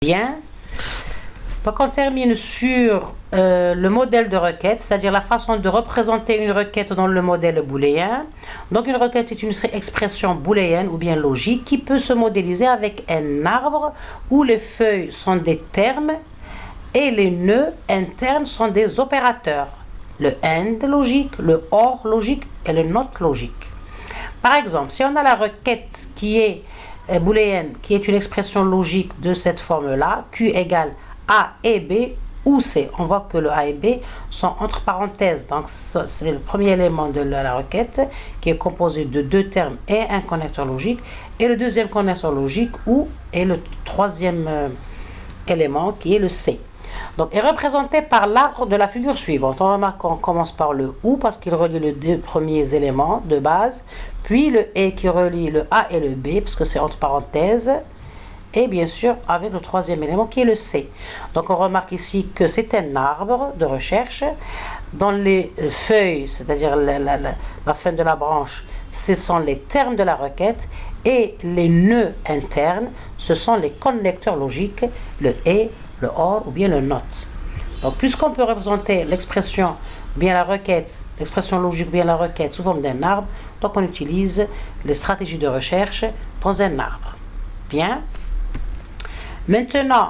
Bien. Donc on termine sur le modèle de requête, c'est-à-dire la façon de représenter une requête dans le modèle booléen. Donc une requête est une expression booléenne ou bien logique qui peut se modéliser avec un arbre où les feuilles sont des termes et les nœuds internes sont des opérateurs. Le AND logique, le OR logique et le NOT logique. Par exemple, si on a la requête qui est booléenne, qui est une expression logique de cette forme-là, Q égale A et B ou C. On voit que le A et B sont entre parenthèses. Donc, c'est le premier élément de la requête qui est composé de deux termes et un connecteur logique. Et le deuxième connecteur logique ou est le troisième élément qui est le C. Donc, est représenté par l'arbre de la figure suivante. On remarque qu'on commence par le OU parce qu'il relie les deux premiers éléments de base, puis le E qui relie le A et le B parce que c'est entre parenthèses, et bien sûr avec le troisième élément qui est le C. Donc on remarque ici que c'est un arbre de recherche. Dans les feuilles, c'est-à-dire la fin de la branche, ce sont les termes de la requête, et les nœuds internes, ce sont les connecteurs logiques, le et, le or ou bien le not. Donc puisqu'on peut représenter l'expression bien la requête, l'expression logique bien la requête sous forme d'un arbre, donc on utilise les stratégies de recherche dans un arbre. Bien. Maintenant,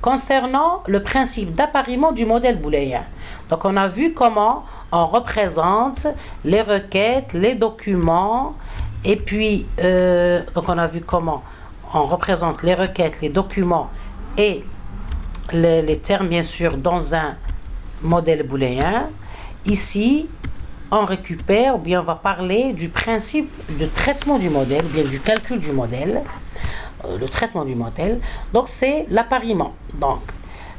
concernant le principe d'appariement du modèle booléen. Donc on a vu comment on représente les requêtes, les documents, et puis donc on a vu comment on représente les requêtes, les documents et les termes bien sûr dans un modèle booléen. Ici, on récupère, ou bien on va parler du principe de traitement du modèle, ou bien du calcul du modèle. Le traitement du modèle, donc c'est l'appariement. Donc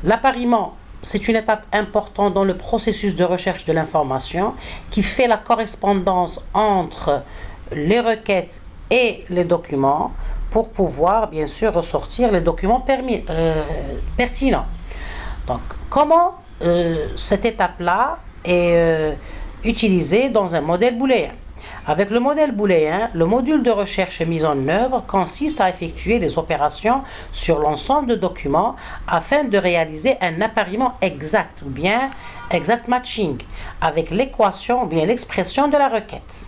l'appariement, c'est une étape importante dans le processus de recherche de l'information qui fait la correspondance entre les requêtes et les documents pour pouvoir bien sûr ressortir les documents pertinents. Donc comment cette étape-là est utilisée dans un modèle booléen? Avec le modèle booléen, le module de recherche mis en œuvre consiste à effectuer des opérations sur l'ensemble de documents afin de réaliser un appariement exact ou bien exact matching avec l'équation ou bien l'expression de la requête.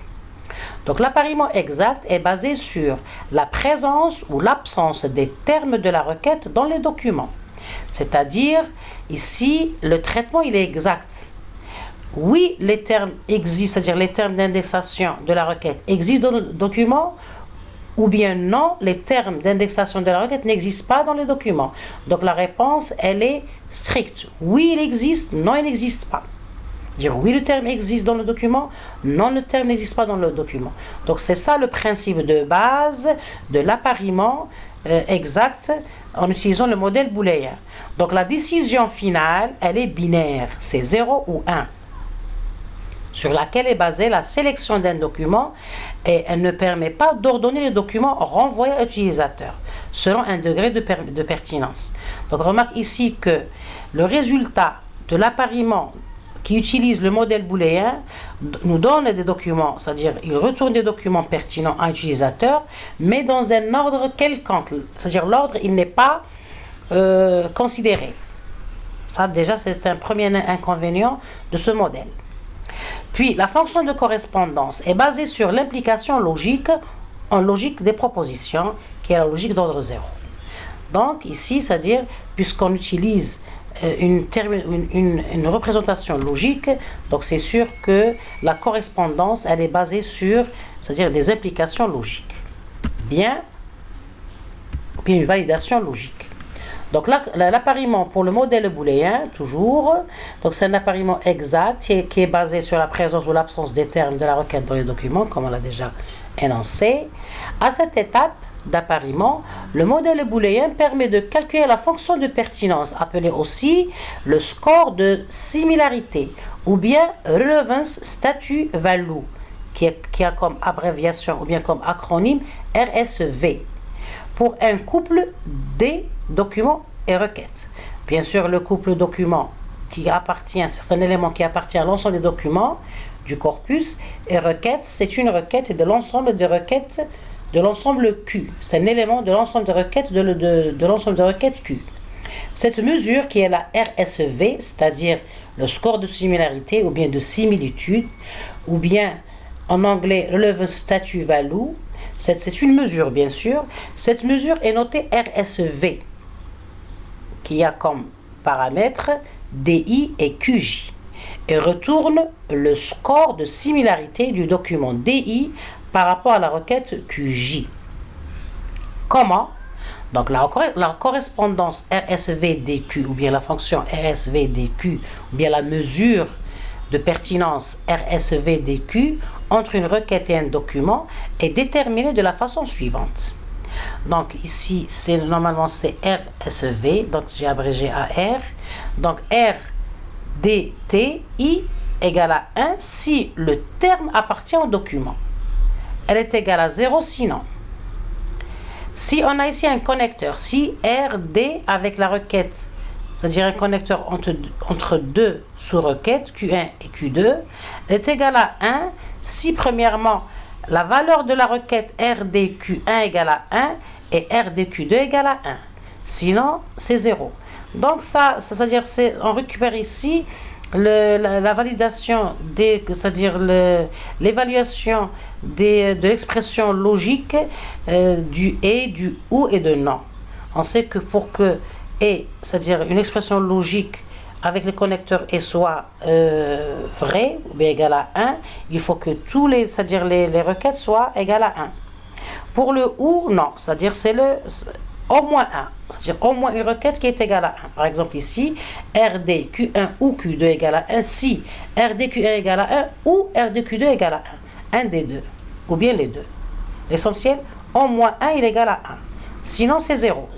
Donc l'appariement exact est basé sur la présence ou l'absence des termes de la requête dans les documents. C'est-à-dire, ici, le traitement il est exact. Oui, les termes existent, c'est-à-dire les termes d'indexation de la requête existent dans le document, ou bien non, les termes d'indexation de la requête n'existent pas dans les documents. Donc la réponse, elle est stricte. Oui, il existe, non, il n'existe pas. Dire oui, le terme existe dans le document, non, le terme n'existe pas dans le document. Donc c'est ça le principe de base de l'appariement exact en utilisant le modèle booléen. Donc la décision finale, elle est binaire, c'est 0 ou 1. Sur laquelle est basée la sélection d'un document, et elle ne permet pas d'ordonner les documents renvoyés à l'utilisateur selon un degré de pertinence. Donc remarque ici que le résultat de l'appariement qui utilise le modèle booléen nous donne des documents, c'est-à-dire il retourne des documents pertinents à l'utilisateur, mais dans un ordre quelconque, c'est-à-dire l'ordre il n'est pas considéré. Ça déjà c'est un premier inconvénient de ce modèle. Puis, la fonction de correspondance est basée sur l'implication logique en logique des propositions, qui est la logique d'ordre 0. Donc, ici, c'est-à-dire, puisqu'on utilise une représentation logique, donc c'est sûr que la correspondance, elle est basée sur, c'est-à-dire des implications logiques. Bien, puis une validation logique. Donc l'appariement pour le modèle booléen, toujours, donc c'est un appariement exact qui est basé sur la présence ou l'absence des termes de la requête dans les documents, comme on l'a déjà énoncé. À cette étape d'appariement, le modèle booléen permet de calculer la fonction de pertinence, appelée aussi le score de similarité, ou bien relevance statut value, qui a comme abréviation ou bien comme acronyme RSV, pour un couple des documents et requêtes. Bien sûr, le couple document qui appartient, c'est un élément qui appartient à l'ensemble des documents du corpus, et requête, c'est une requête de l'ensemble des requêtes de l'ensemble Q. C'est un élément de l'ensemble des requêtes de l'ensemble des requêtes Q. Cette mesure qui est la RSV, c'est-à-dire le score de similarité ou bien de similitude, ou bien en anglais Relevance Statute Value, c'est une mesure bien sûr. Cette mesure est notée RSV, qui a comme paramètres DI et QJ, et retourne le score de similarité du document DI par rapport à la requête QJ. Comment? Donc la correspondance RSV-DQ ou bien la fonction RSV-DQ ou bien la mesure de pertinence RSV-DQ entre une requête et un document est déterminée de la façon suivante. Donc ici, normalement c'est RSV, donc j'ai abrégé à R. Donc R dt I égale à 1 si le terme appartient au document. Elle est égale à 0 sinon. Si on a ici un connecteur, si RD avec la requête, c'est-à-dire un connecteur entre deux sous-requêtes, Q1 et Q2, elle est égale à 1 si premièrement la valeur de la requête RDQ1 égale à 1 et RDQ2 égale à 1. Sinon, c'est 0. Donc ça c'est-à-dire on récupère ici la validation c'est-à-dire l'évaluation de l'expression logique du et, du ou et de non. On sait que pour que et, c'est-à-dire une expression logique avec le connecteur et soit vrai ou bien égal à 1, il faut que c'est-à-dire les requêtes soient égales à 1. Pour le ou, non, c'est-à-dire c'est au moins 1, c'est-à-dire au moins une requête qui est égale à 1. Par exemple ici, RDQ1 ou Q2 égale à 1 si RDQ1 égale à 1 ou RDQ2 égale à 1. Un des deux, ou bien les deux. L'essentiel, au moins 1 il est égal à 1. Sinon, c'est 0.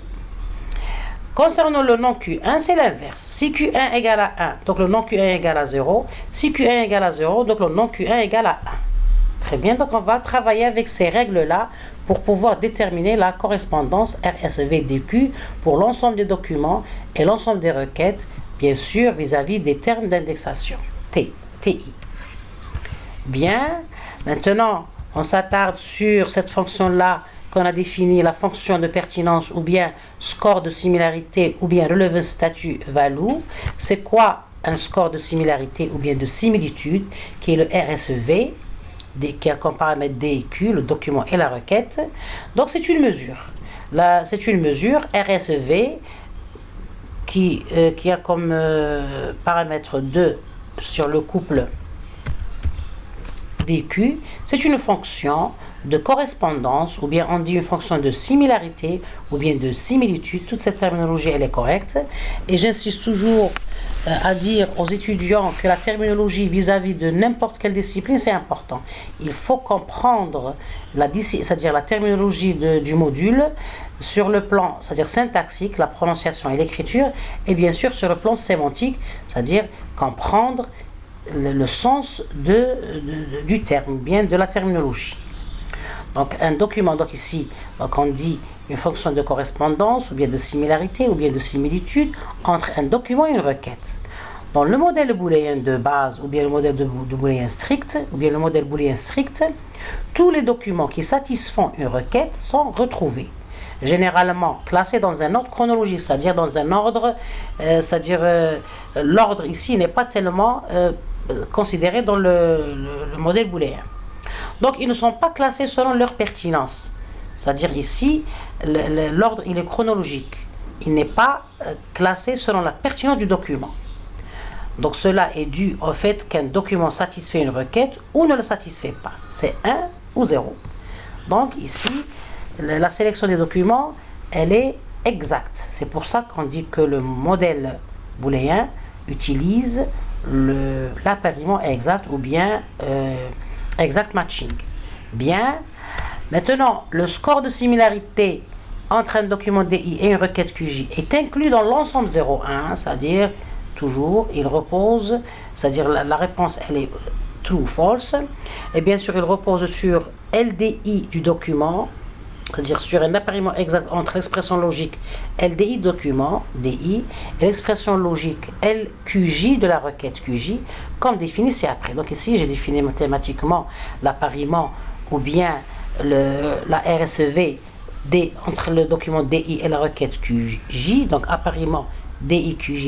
Concernant le non Q1, c'est l'inverse. Si Q1 égale à 1, donc le non Q1 égale à 0. Si Q1 égale à 0, donc le non Q1 égale à 1. Très bien, donc on va travailler avec ces règles-là pour pouvoir déterminer la correspondance RSV-DQ pour l'ensemble des documents et l'ensemble des requêtes, bien sûr, vis-à-vis des termes d'indexation, TI. Bien, maintenant, on s'attarde sur cette fonction-là qu'on a définie, la fonction de pertinence ou bien score de similarité ou bien relevance statute value. C'est quoi un score de similarité ou bien de similitude qui est le RSV qui a comme paramètre D et Q, le document et la requête. Donc c'est une mesure. Là, c'est une mesure RSV qui a comme paramètre 2 sur le couple DQ. C'est une fonction de correspondance, ou bien on dit une fonction de similarité, ou bien de similitude. Toute cette terminologie, elle est correcte. Et j'insiste toujours à dire aux étudiants que la terminologie vis-à-vis de n'importe quelle discipline, c'est important. Il faut comprendre c'est-à-dire la terminologie du module sur le plan, c'est-à-dire syntaxique, la prononciation et l'écriture, et bien sûr sur le plan sémantique, c'est-à-dire comprendre le sens du terme, bien de la terminologie. Donc un document, donc ici, donc on dit une fonction de correspondance, ou bien de similarité, ou bien de similitude entre un document et une requête. Dans le modèle booléen de base, ou bien le modèle de booléen strict, ou bien le modèle booléen strict, tous les documents qui satisfont une requête sont retrouvés. Généralement classés dans un ordre chronologique, c'est-à-dire dans un ordre, l'ordre ici n'est pas tellement considéré dans le modèle booléen. Donc ils ne sont pas classés selon leur pertinence. C'est-à-dire ici, l'ordre il est chronologique. Il n'est pas classé selon la pertinence du document. Donc cela est dû au fait qu'un document satisfait une requête ou ne le satisfait pas. C'est 1 ou 0. Donc ici, la sélection des documents, elle est exacte. C'est pour ça qu'on dit que le modèle booléen utilise l'appariement exact ou bien exact matching. Bien. Maintenant, le score de similarité entre un document DI et une requête QJ est inclus dans l'ensemble 0,1, c'est-à-dire toujours, il repose, c'est-à-dire la réponse, elle est true ou false. Et bien sûr, il repose sur LDI du document, c'est-à-dire sur un appariement exact entre l'expression logique LDI document, DI, et l'expression logique LQJ de la requête QJ, comme défini ci-après. Donc ici, j'ai défini mathématiquement l'appariement ou bien la RSV entre le document DI et la requête QJ, donc appariement DIQG.